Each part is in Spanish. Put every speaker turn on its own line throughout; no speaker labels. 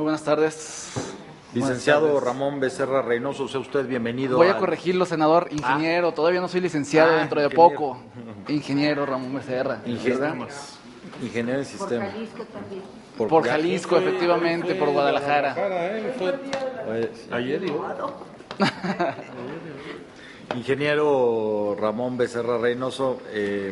Muy buenas tardes.
Licenciado Ramón Becerra Reynoso, sea usted bienvenido.
Voy a corregirlo, senador. Ingeniero, todavía no soy licenciado, dentro de
ingeniero.
poco. Ingeniero Ramón Becerra.
Ingeniero en sistema.
Por Jalisco también.
Por Jalisco, efectivamente, por Guadalajara.
Ayer digo. Ingeniero Ramón Becerra Reynoso,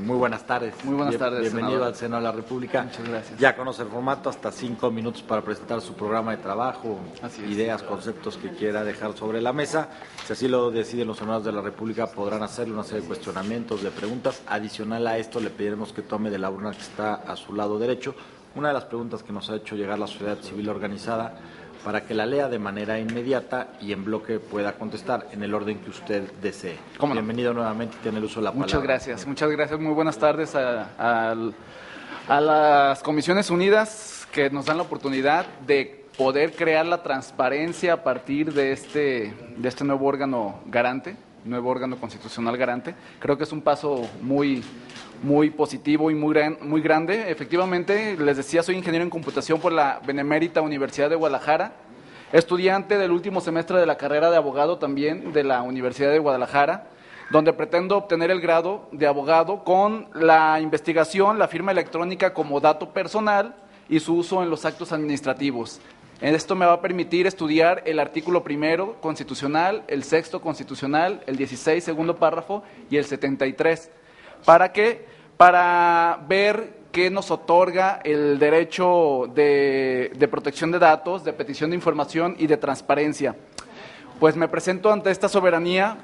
muy buenas tardes.
Muy buenas tardes,
Bienvenido
senador.
al Senado de la República.
Muchas gracias.
Ya conoce el formato, hasta 5 minutos para presentar su programa de trabajo,
Así es.
ideas, conceptos que quiera dejar sobre la mesa. Si así lo deciden los senadores de la República, podrán hacerle una serie de cuestionamientos, de preguntas. Adicional a esto, le pediremos que tome de la urna que está a su lado derecho una de las preguntas que nos ha hecho llegar la sociedad civil organizada, para que la lea de manera inmediata y en bloque pueda contestar en el orden que usted desee.
¿Cómo no?
Bienvenido nuevamente y tiene el uso de la palabra.
Muchas gracias. Muy buenas tardes a las Comisiones Unidas que nos dan la oportunidad de poder crear la transparencia a partir de este nuevo órgano garante, nuevo órgano constitucional garante. Creo que es un paso muy positivo y muy grande. Efectivamente, les decía, soy ingeniero en computación por la Benemérita Universidad de Guadalajara, estudiante del último semestre de la carrera de abogado también de la Universidad de Guadalajara, donde pretendo obtener el grado de abogado con la investigación, la firma electrónica como dato personal y su uso en los actos administrativos. Esto me va a permitir estudiar el artículo 1 constitucional, el 6º constitucional, el 16 segundo párrafo y el 73. ¿Para qué? Para ver qué nos otorga el derecho de protección de datos, de petición de información y de transparencia. Pues me presento ante esta soberanía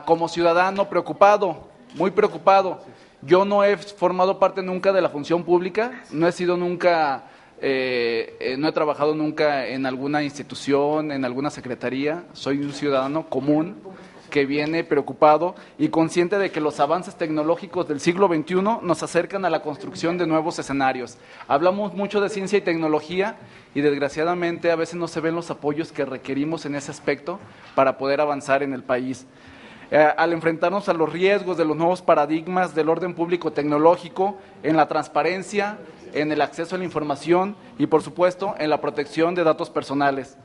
como ciudadano preocupado, muy preocupado. Yo no he formado parte nunca de la función pública, no he sido nunca, no he trabajado nunca en alguna institución, en alguna secretaría. Soy un ciudadano común que viene preocupado y consciente de que los avances tecnológicos del siglo XXI nos acercan a la construcción de nuevos escenarios. Hablamos mucho de ciencia y tecnología y desgraciadamente a veces no se ven los apoyos que requerimos en ese aspecto para poder avanzar en el país. Al enfrentarnos a los riesgos de los nuevos paradigmas del orden público tecnológico, en la transparencia, en el acceso a la información y, por supuesto, en la protección de datos personales.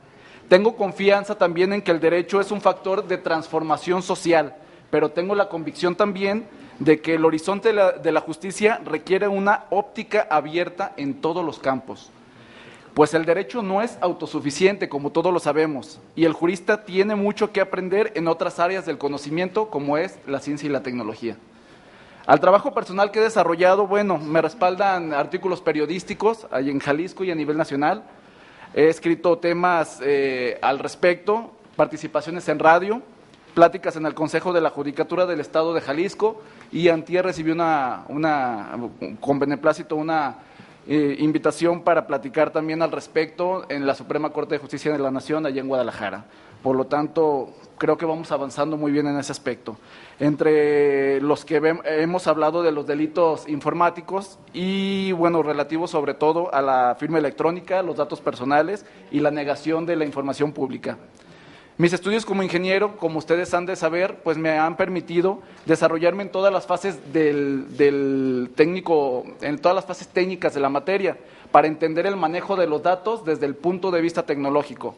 Tengo confianza también en que el derecho es un factor de transformación social, pero tengo la convicción también de que el horizonte de la justicia requiere una óptica abierta en todos los campos. Pues el derecho no es autosuficiente, como todos lo sabemos, y el jurista tiene mucho que aprender en otras áreas del conocimiento, como es la ciencia y la tecnología. Al trabajo personal que he desarrollado, me respaldan artículos periodísticos ahí en Jalisco y a nivel nacional. He escrito temas al respecto, participaciones en radio, pláticas en el Consejo de la Judicatura del Estado de Jalisco, y antier recibí con beneplácito una invitación para platicar también al respecto en la Suprema Corte de Justicia de la Nación, allá en Guadalajara. Por lo tanto, creo que vamos avanzando muy bien en ese aspecto. Entre los que hemos hablado de los delitos informáticos y, relativos sobre todo a la firma electrónica, los datos personales y la negación de la información pública. Mis estudios como ingeniero, como ustedes han de saber, pues me han permitido desarrollarme en todas las fases del técnico, en todas las fases técnicas de la materia, para entender el manejo de los datos desde el punto de vista tecnológico,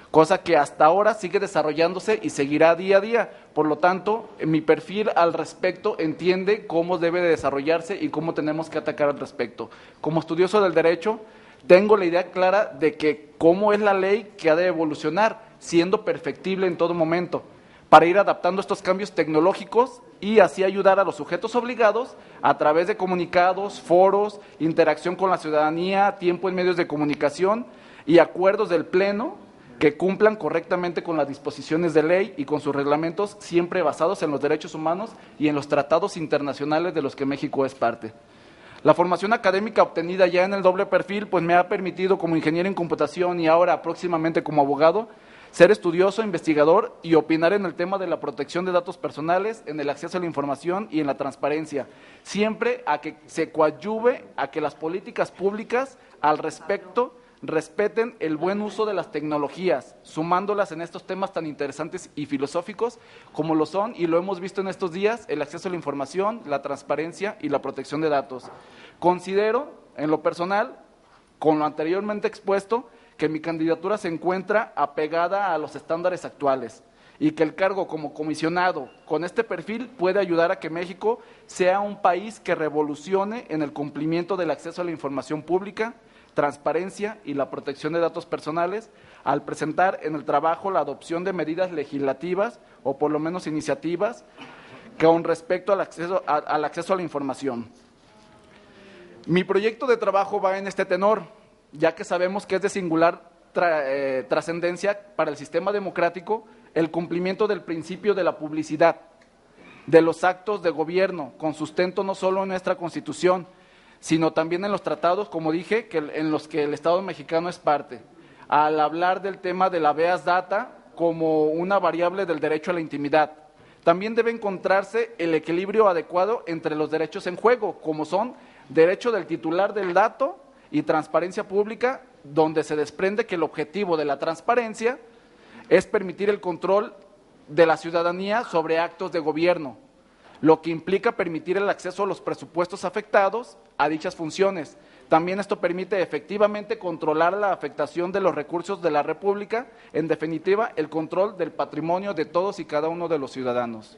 cosa que hasta ahora sigue desarrollándose y seguirá día a día. Por lo tanto, mi perfil al respecto entiende cómo debe de desarrollarse y cómo tenemos que atacar al respecto. Como estudioso del derecho, tengo la idea clara de que cómo es la ley que ha de evolucionar, siendo perfectible en todo momento, para ir adaptando estos cambios tecnológicos y así ayudar a los sujetos obligados a través de comunicados, foros, interacción con la ciudadanía, tiempo en medios de comunicación y acuerdos del Pleno que cumplan correctamente con las disposiciones de ley y con sus reglamentos, siempre basados en los derechos humanos y en los tratados internacionales de los que México es parte. La formación académica obtenida ya en el doble perfil, pues me ha permitido como ingeniero en computación y ahora próximamente como abogado, ser estudioso, investigador y opinar en el tema de la protección de datos personales, en el acceso a la información y en la transparencia, siempre a que se coadyuve a que las políticas públicas al respecto respeten el buen uso de las tecnologías, sumándolas en estos temas tan interesantes y filosóficos como lo son, y lo hemos visto en estos días, el acceso a la información, la transparencia y la protección de datos. Considero, en lo personal, con lo anteriormente expuesto, que mi candidatura se encuentra apegada a los estándares actuales y que el cargo como comisionado con este perfil puede ayudar a que México sea un país que revolucione en el cumplimiento del acceso a la información pública, transparencia y la protección de datos personales, al presentar en el trabajo la adopción de medidas legislativas o por lo menos iniciativas con respecto al acceso a la información. Mi proyecto de trabajo va en este tenor, ya que sabemos que es de singular trascendencia para el sistema democrático el cumplimiento del principio de la publicidad de los actos de gobierno, con sustento no solo en nuestra Constitución, sino también en los tratados, como dije, en los que el Estado mexicano es parte, al hablar del tema de la habeas data como una variable del derecho a la intimidad. También debe encontrarse el equilibrio adecuado entre los derechos en juego, como son derecho del titular del dato y transparencia pública, donde se desprende que el objetivo de la transparencia es permitir el control de la ciudadanía sobre actos de gobierno, lo que implica permitir el acceso a los presupuestos afectados a dichas funciones. También esto permite efectivamente controlar la afectación de los recursos de la República, en definitiva, el control del patrimonio de todos y cada uno de los ciudadanos.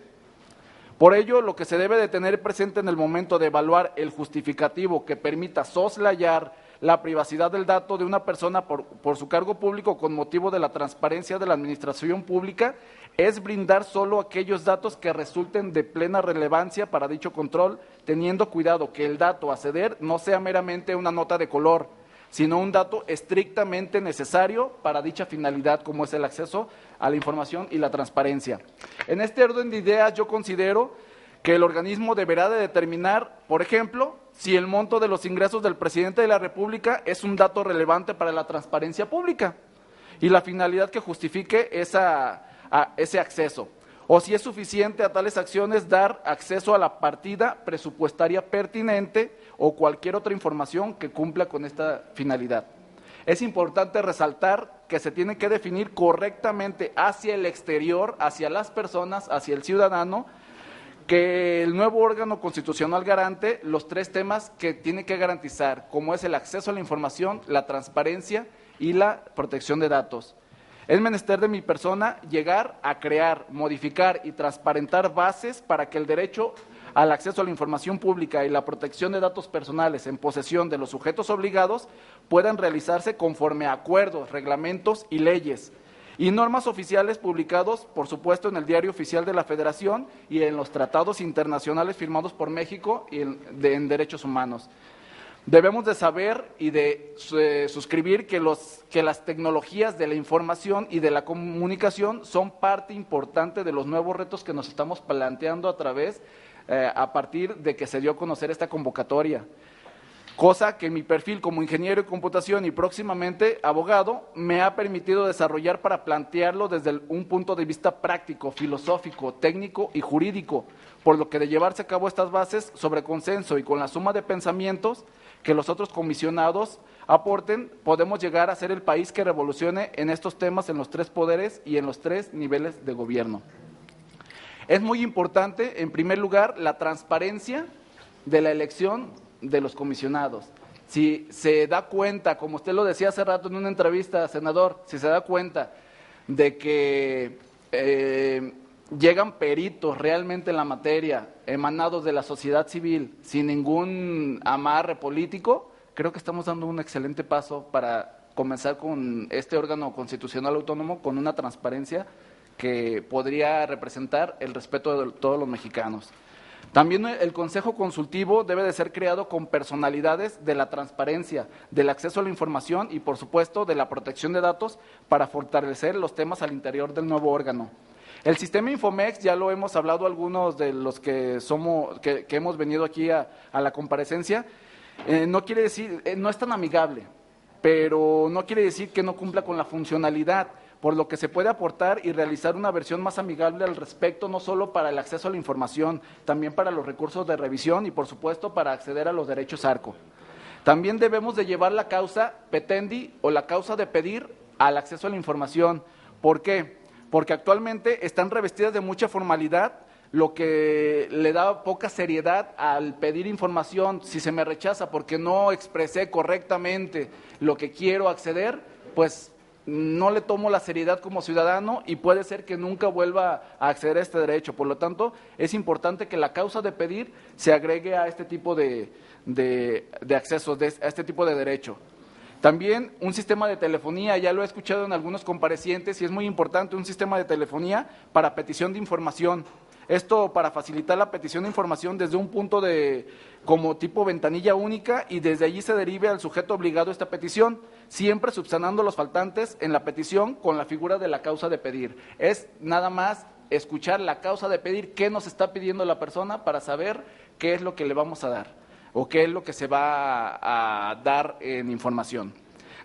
Por ello, lo que se debe de tener presente en el momento de evaluar el justificativo que permita soslayar la privacidad del dato de una persona por su cargo público con motivo de la transparencia de la administración pública es brindar solo aquellos datos que resulten de plena relevancia para dicho control, teniendo cuidado que el dato a ceder no sea meramente una nota de color, sino un dato estrictamente necesario para dicha finalidad, como es el acceso a la información y la transparencia. En este orden de ideas, yo considero que el organismo deberá de determinar, por ejemplo, si el monto de los ingresos del presidente de la República es un dato relevante para la transparencia pública y la finalidad que justifique ese acceso, o si es suficiente a tales acciones dar acceso a la partida presupuestaria pertinente o cualquier otra información que cumpla con esta finalidad. Es importante resaltar que se tiene que definir correctamente hacia el exterior, hacia las personas, hacia el ciudadano, que el nuevo órgano constitucional garante los tres temas que tiene que garantizar, como es el acceso a la información, la transparencia y la protección de datos. Es menester de mi persona llegar a crear, modificar y transparentar bases para que el derecho al acceso a la información pública y la protección de datos personales en posesión de los sujetos obligados puedan realizarse conforme a acuerdos, reglamentos y leyes, y normas oficiales publicados, por supuesto, en el Diario Oficial de la Federación y en los tratados internacionales firmados por México en derechos humanos. Debemos de saber y de suscribir que las tecnologías de la información y de la comunicación son parte importante de los nuevos retos que nos estamos planteando a partir de que se dio a conocer esta convocatoria. Cosa que mi perfil como ingeniero de computación y próximamente abogado me ha permitido desarrollar para plantearlo desde un punto de vista práctico, filosófico, técnico y jurídico, por lo que de llevarse a cabo estas bases sobre consenso y con la suma de pensamientos que los otros comisionados aporten, podemos llegar a ser el país que revolucione en estos temas en los tres poderes y en los tres niveles de gobierno. Es muy importante, en primer lugar, la transparencia de la elección de los comisionados. Si se da cuenta, como usted lo decía hace rato en una entrevista, senador, si se da cuenta de que llegan peritos realmente en la materia, emanados de la sociedad civil, sin ningún amarre político, creo que estamos dando un excelente paso para comenzar con este órgano constitucional autónomo con una transparencia que podría representar el respeto de todos los mexicanos. También el Consejo Consultivo debe de ser creado con personalidades de la transparencia, del acceso a la información y, por supuesto, de la protección de datos para fortalecer los temas al interior del nuevo órgano. El sistema Infomex, ya lo hemos hablado algunos de los que hemos venido aquí a la comparecencia, no quiere decir, no es tan amigable, pero no quiere decir que no cumpla con la funcionalidad, por lo que se puede aportar y realizar una versión más amigable al respecto, no solo para el acceso a la información, también para los recursos de revisión y, por supuesto, para acceder a los derechos ARCO. También debemos de llevar la causa petendi o la causa de pedir al acceso a la información. ¿Por qué? Porque actualmente están revestidas de mucha formalidad, lo que le da poca seriedad al pedir información. Si se me rechaza porque no expresé correctamente lo que quiero acceder, pues no le tomo la seriedad como ciudadano y puede ser que nunca vuelva a acceder a este derecho. Por lo tanto, es importante que la causa de pedir se agregue a este tipo de accesos, a este tipo de derecho. También un sistema de telefonía, ya lo he escuchado en algunos comparecientes y es muy importante un sistema de telefonía para petición de información. Esto para facilitar la petición de información desde un punto como tipo ventanilla única y desde allí se derive al sujeto obligado a esta petición, siempre subsanando los faltantes en la petición con la figura de la causa de pedir. Es nada más escuchar la causa de pedir, qué nos está pidiendo la persona para saber qué es lo que le vamos a dar o qué es lo que se va a dar en información.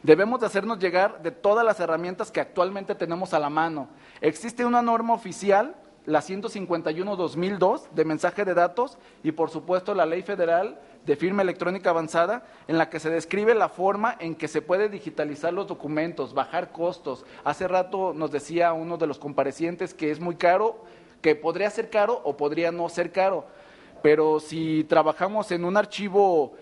Debemos de hacernos llegar de todas las herramientas que actualmente tenemos a la mano. Existe una norma oficial, la 151/2002 de mensaje de datos y por supuesto la Ley Federal de Firma Electrónica Avanzada, en la que se describe la forma en que se puede digitalizar los documentos, bajar costos. Hace rato nos decía uno de los comparecientes que es muy caro, que podría ser caro o podría no ser caro, pero si trabajamos en un archivo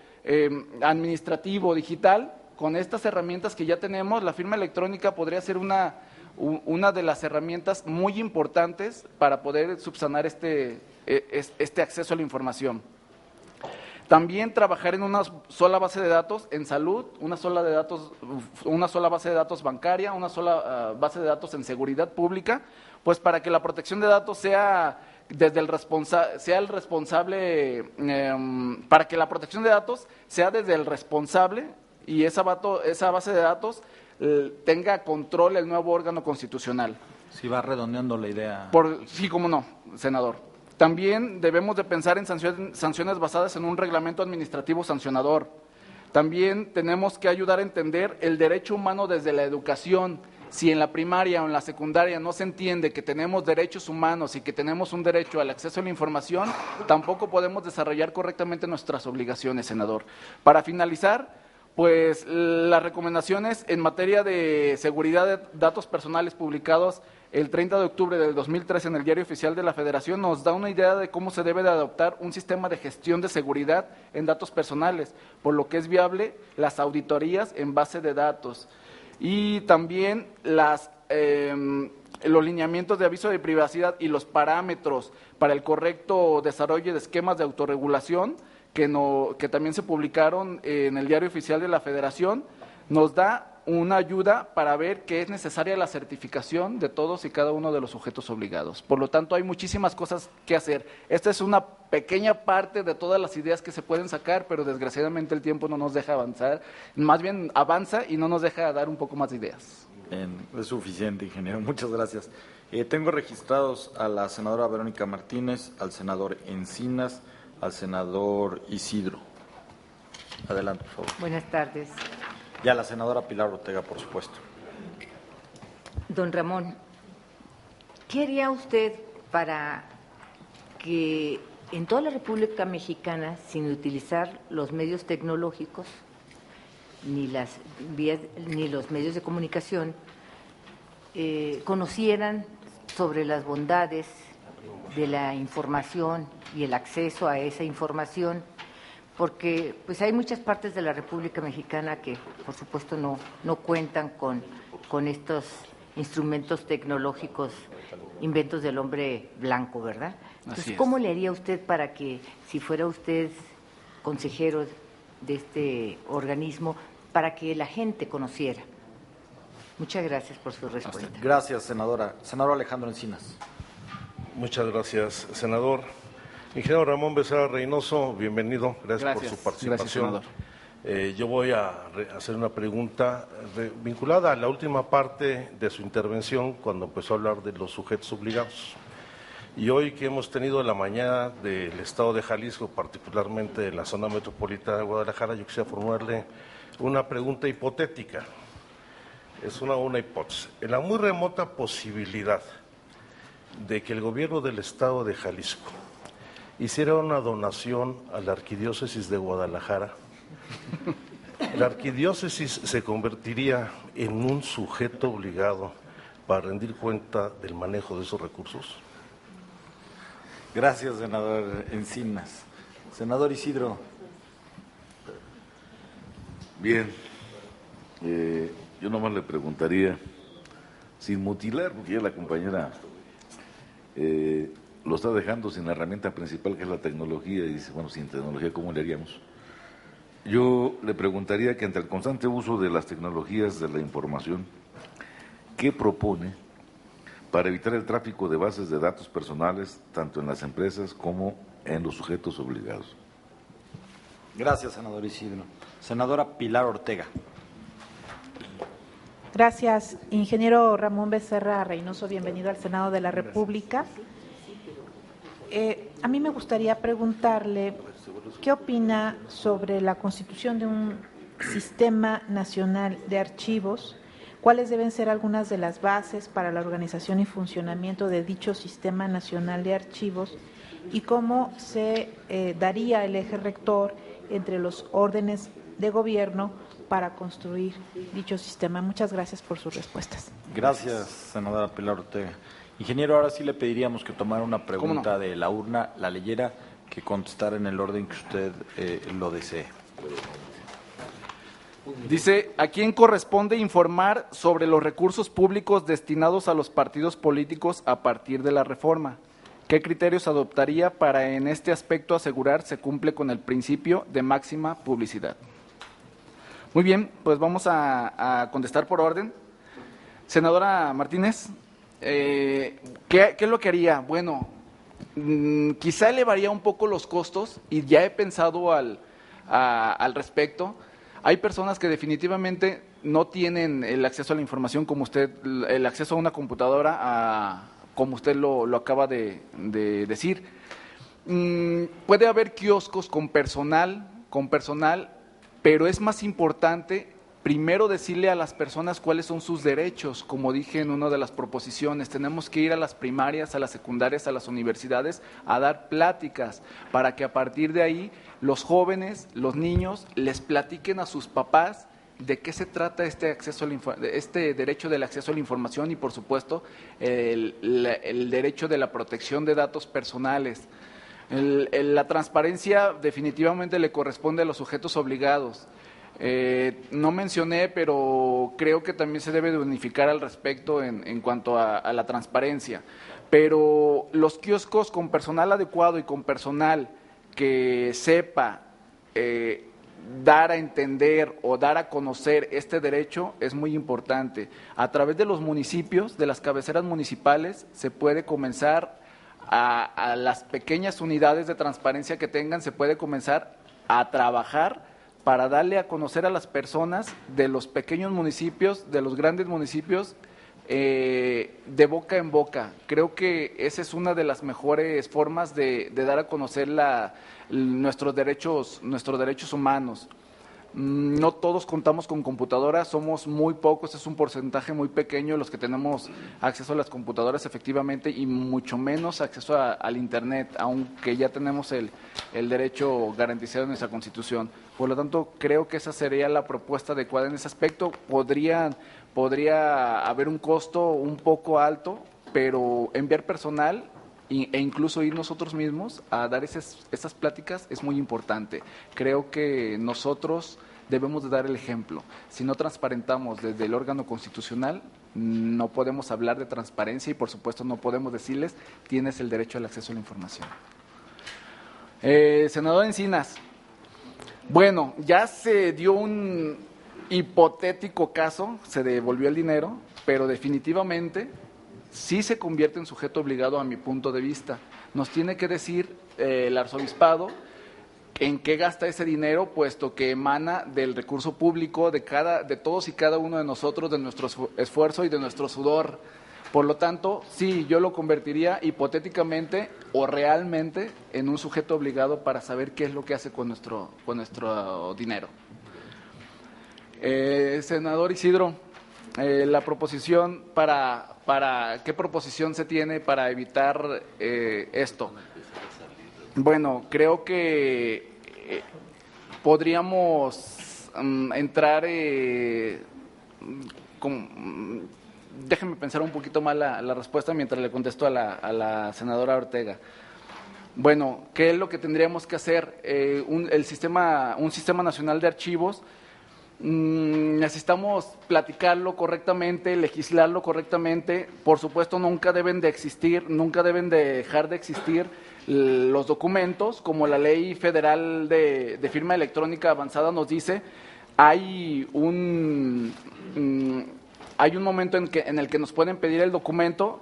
administrativo digital, con estas herramientas que ya tenemos, la firma electrónica podría ser una de las herramientas muy importantes para poder subsanar este acceso a la información. También trabajar en una sola base de datos en salud, una sola base de datos bancaria, una sola base de datos en seguridad pública, pues para que la protección de datos sea desde el responsable, para que la protección de datos sea desde el responsable y esa base de datos tenga control el nuevo órgano constitucional.
Sí, va redondeando la idea.
Sí, cómo no, senador. También debemos de pensar en sanciones basadas en un reglamento administrativo sancionador. También tenemos que ayudar a entender el derecho humano desde la educación. Si en la primaria o en la secundaria no se entiende que tenemos derechos humanos y que tenemos un derecho al acceso a la información, tampoco podemos desarrollar correctamente nuestras obligaciones, senador. Para finalizar, pues las recomendaciones en materia de seguridad de datos personales publicados el 30 de octubre del 2013 en el Diario Oficial de la Federación nos da una idea de cómo se debe de adoptar un sistema de gestión de seguridad en datos personales, por lo que es viable las auditorías en base de datos y también los lineamientos de aviso de privacidad y los parámetros para el correcto desarrollo de esquemas de autorregulación que también se publicaron en el Diario Oficial de la Federación, nos da una ayuda para ver que es necesaria la certificación de todos y cada uno de los sujetos obligados. Por lo tanto, hay muchísimas cosas que hacer. Esta es una pequeña parte de todas las ideas que se pueden sacar, pero desgraciadamente el tiempo no nos deja avanzar. Más bien avanza y no nos deja dar un poco más de ideas.
Es suficiente, ingeniero. Muchas gracias. Tengo registrados a la senadora Verónica Martínez, al senador Encinas, al senador Isidro. Adelante, por favor.
Buenas tardes.
Y a la senadora Pilar Ortega, por supuesto.
Don Ramón, ¿qué haría usted para que en toda la República Mexicana, sin utilizar los medios tecnológicos, ni los medios de comunicación, conocieran sobre las bondades de la información y el acceso a esa información? Porque pues hay muchas partes de la República Mexicana que, por supuesto, no cuentan con estos instrumentos tecnológicos, inventos del hombre blanco, ¿verdad? Entonces, ¿cómo le haría usted para que, si fuera usted consejero de este organismo, para que la gente conociera? Muchas gracias por su respuesta.
Gracias, senadora. Senador Alejandro Encinas.
Muchas gracias, senador. Ingeniero Ramón Becerra Reynoso, bienvenido, gracias por su participación.
Gracias,
yo voy a hacer una pregunta vinculada a la última parte de su intervención, cuando empezó a hablar de los sujetos obligados. Y hoy que hemos tenido la mañana del estado de Jalisco, particularmente de la zona metropolitana de Guadalajara, yo quisiera formularle una pregunta hipotética. Es una hipótesis. En la muy remota posibilidad de que el gobierno del estado de Jalisco hiciera una donación a la arquidiócesis de Guadalajara, la arquidiócesis se convertiría en un sujeto obligado para rendir cuenta del manejo de esos recursos.
Gracias, senador Encinas. Senador Isidro.
Bien. yo nomás le preguntaría, sin mutilar, porque ya la compañera lo está dejando sin la herramienta principal, que es la tecnología, y dice, bueno, sin tecnología, ¿cómo le haríamos? Yo le preguntaría que ante el constante uso de las tecnologías de la información, ¿qué propone para evitar el tráfico de bases de datos personales, tanto en las empresas como en los sujetos obligados?
Gracias, senador Isidro. Senadora Pilar Ortega.
Gracias, ingeniero Ramón Becerra Reynoso, bienvenido al Senado de la República. A mí me gustaría preguntarle, ¿qué opina sobre la constitución de un sistema nacional de archivos? ¿Cuáles deben ser algunas de las bases para la organización y funcionamiento de dicho sistema nacional de archivos? ¿Y cómo se daría el eje rector entre los órdenes de gobierno para construir dicho sistema? Muchas gracias por sus respuestas.
Gracias, senadora Pilar Ortega. Ingeniero, ahora sí le pediríamos que tomara una pregunta de la urna, la leyera, que contestara en el orden que usted lo desee.
Dice, ¿a quién corresponde informar sobre los recursos públicos destinados a los partidos políticos a partir de la reforma? ¿Qué criterios adoptaría para en este aspecto asegurar se cumple con el principio de máxima publicidad? Muy bien, pues vamos a contestar por orden. Senadora Martínez, ¿qué es lo que haría? Bueno, quizá elevaría un poco los costos y ya he pensado al respecto. Hay personas que definitivamente no tienen el acceso a la información como usted, el acceso a una computadora, como usted lo acaba de decir. Puede haber kioscos con personal, pero es más importante primero decirle a las personas cuáles son sus derechos, como dije en una de las proposiciones. Tenemos que ir a las primarias, a las secundarias, a las universidades a dar pláticas para que a partir de ahí los jóvenes, los niños, les platiquen a sus papás de qué se trata este derecho del acceso a la información y, por supuesto, el derecho de la protección de datos personales. La transparencia definitivamente le corresponde a los sujetos obligados. No mencioné, pero creo que también se debe de unificar al respecto en cuanto a la transparencia. Pero los kioscos con personal adecuado y con personal que sepa dar a entender o dar a conocer este derecho es muy importante. A través de los municipios, de las cabeceras municipales, se puede comenzar a las pequeñas unidades de transparencia que tengan, se puede comenzar a trabajar para darle a conocer a las personas de los pequeños municipios, de los grandes municipios, de boca en boca. Creo que esa es una de las mejores formas de dar a conocer nuestros derechos humanos. No todos contamos con computadoras, somos muy pocos, es un porcentaje muy pequeño los que tenemos acceso a las computadoras efectivamente y mucho menos acceso al Internet, aunque ya tenemos el derecho garantizado en nuestra Constitución. Por lo tanto, creo que esa sería la propuesta adecuada en ese aspecto. Podría haber un costo un poco alto, pero enviar personal e incluso ir nosotros mismos a dar esas pláticas es muy importante. Creo que nosotros debemos de dar el ejemplo. Si no transparentamos desde el órgano constitucional, no podemos hablar de transparencia y, por supuesto, no podemos decirles tienes el derecho al acceso a la información. Senador Encinas, bueno, ya se dio un hipotético caso, se devolvió el dinero, pero definitivamente sí se convierte en sujeto obligado a mi punto de vista. Nos tiene que decir el arzobispado en qué gasta ese dinero, puesto que emana del recurso público de todos y cada uno de nosotros, de nuestro esfuerzo y de nuestro sudor. Por lo tanto, sí, yo lo convertiría hipotéticamente o realmente en un sujeto obligado para saber qué es lo que hace con nuestro dinero. Senador Isidro, la proposición ¿qué proposición se tiene para evitar esto? Bueno, creo que podríamos entrar déjenme pensar un poquito más la respuesta mientras le contesto a la senadora Ortega. Bueno, ¿qué es lo que tendríamos que hacer? Un sistema nacional de archivos necesitamos platicarlo correctamente, legislarlo correctamente. Por supuesto, nunca deben de dejar de existir los documentos, como la Ley Federal de Firma Electrónica Avanzada nos dice. Hay un momento en el que nos pueden pedir el documento,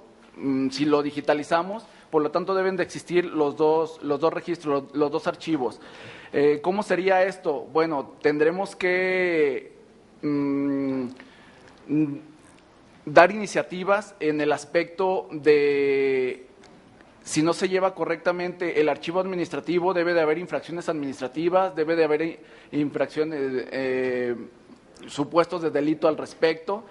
si lo digitalizamos, por lo tanto deben de existir los dos registros, los dos archivos. ¿Cómo sería esto? Bueno, tendremos que dar iniciativas en el aspecto de, si no se lleva correctamente el archivo administrativo, debe de haber infracciones administrativas, debe de haber infracciones, supuestos de delito al respecto,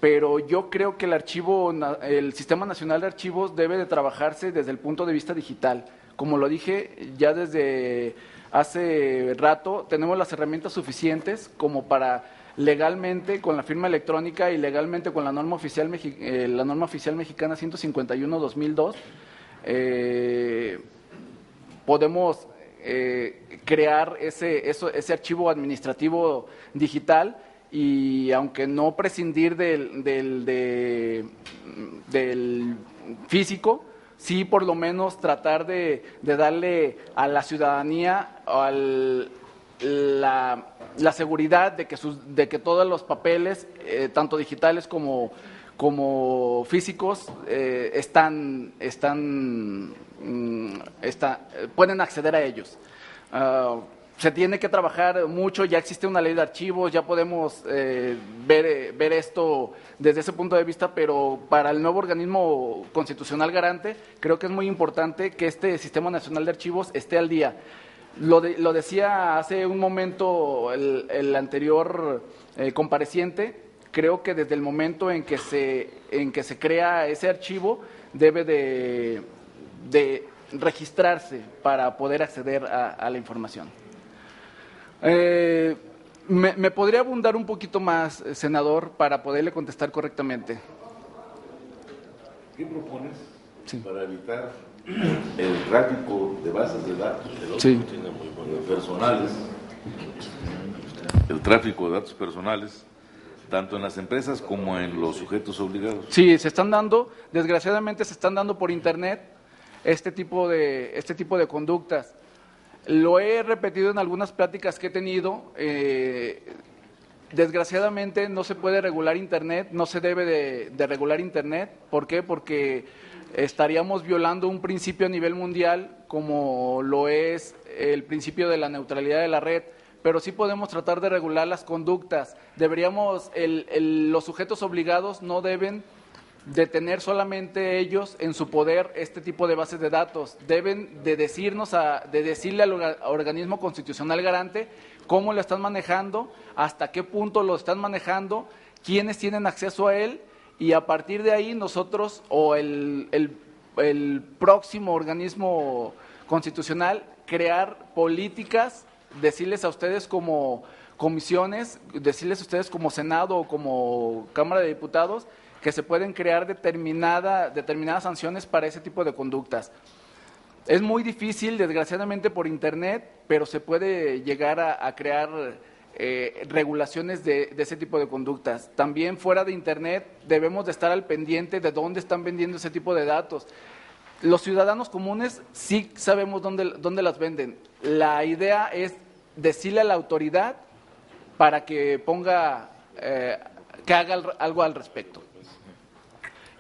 pero yo creo que el Sistema Nacional de Archivos debe de trabajarse desde el punto de vista digital. Como lo dije ya desde hace rato, tenemos las herramientas suficientes como para legalmente, con la firma electrónica y legalmente con la norma oficial mexicana 151/2002, podemos crear ese archivo administrativo digital, y aunque no prescindir del físico, sí por lo menos tratar de darle a la ciudadanía la seguridad de que todos los papeles, tanto digitales como físicos, pueden acceder a ellos. Se tiene que trabajar mucho, ya existe una ley de archivos, ya podemos ver esto desde ese punto de vista, pero para el nuevo organismo constitucional garante, creo que es muy importante que este Sistema Nacional de Archivos esté al día. Lo decía hace un momento el anterior compareciente, creo que desde el momento en que se crea ese archivo, debe de registrarse para poder acceder a la información. ¿Me podría abundar un poquito más, senador, para poderle contestar correctamente?
¿Qué propones para evitar el tráfico de bases de datos personales? El tráfico de datos personales, tanto en las empresas como en los sujetos obligados.
Sí, desgraciadamente se están dando por internet este tipo de conductas. Lo he repetido en algunas pláticas que he tenido. Desgraciadamente no se puede regular internet, no se debe de regular internet. ¿Por qué? Porque estaríamos violando un principio a nivel mundial, como lo es el principio de la neutralidad de la red, pero sí podemos tratar de regular las conductas. Los sujetos obligados no deben de tener solamente ellos en su poder este tipo de bases de datos. Deben de decirle al organismo constitucional garante cómo lo están manejando, hasta qué punto lo están manejando, quiénes tienen acceso a él, y a partir de ahí nosotros o el próximo organismo constitucional crear políticas, decirles a ustedes como comisiones, decirles a ustedes como Senado o como Cámara de Diputados, que se pueden crear determinadas sanciones para ese tipo de conductas. Es muy difícil, desgraciadamente, por internet, pero se puede llegar a crear regulaciones de ese tipo de conductas. También fuera de internet debemos de estar al pendiente de dónde están vendiendo ese tipo de datos. Los ciudadanos comunes sí sabemos dónde las venden. La idea es decirle a la autoridad para que que haga algo al respecto.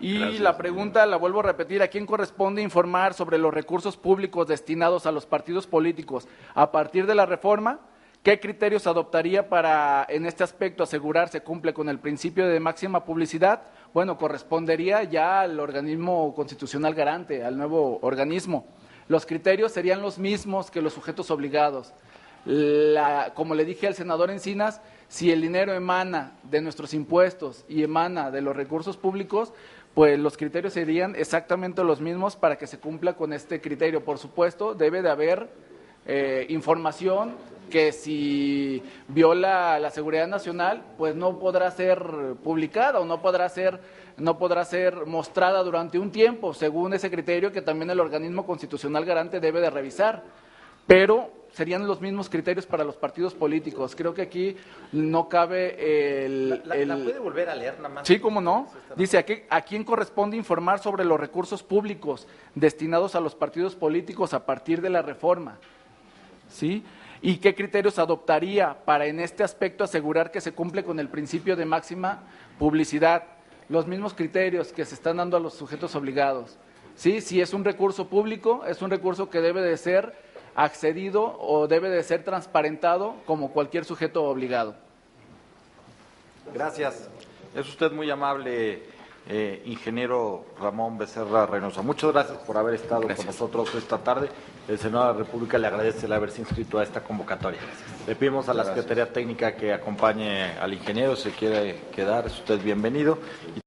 Y gracias. La pregunta la vuelvo a repetir: ¿a quién corresponde informar sobre los recursos públicos destinados a los partidos políticos a partir de la reforma? ¿Qué criterios adoptaría para, en este aspecto, asegurar se cumple con el principio de máxima publicidad? Bueno, correspondería ya al organismo constitucional garante, al nuevo organismo. Los criterios serían los mismos que los sujetos obligados. Como le dije al senador Encinas, si el dinero emana de nuestros impuestos y emana de los recursos públicos, pues los criterios serían exactamente los mismos para que se cumpla con este criterio. Por supuesto, debe de haber información que, si viola la seguridad nacional, pues no podrá ser publicada o no podrá ser mostrada durante un tiempo, según ese criterio que también el organismo constitucional garante debe de revisar. Pero serían los mismos criterios para los partidos políticos. Creo que aquí no cabe
¿La puede volver a leer nada más?
Sí, cómo no. Dice, ¿a quién corresponde informar sobre los recursos públicos destinados a los partidos políticos a partir de la reforma? ¿Sí? ¿Y qué criterios adoptaría para en este aspecto asegurar que se cumple con el principio de máxima publicidad? Los mismos criterios que se están dando a los sujetos obligados. ¿Sí? Si es un recurso público, es un recurso que debe de ser accedido o debe de ser transparentado como cualquier sujeto obligado.
Gracias. Es usted muy amable, ingeniero Ramón Becerra Reynoso. Muchas gracias por haber estado con nosotros esta tarde. El Senado de la República le agradece el haberse inscrito a esta convocatoria. Le pedimos a la Secretaría Técnica que acompañe al ingeniero, si quiere quedar, es usted bienvenido.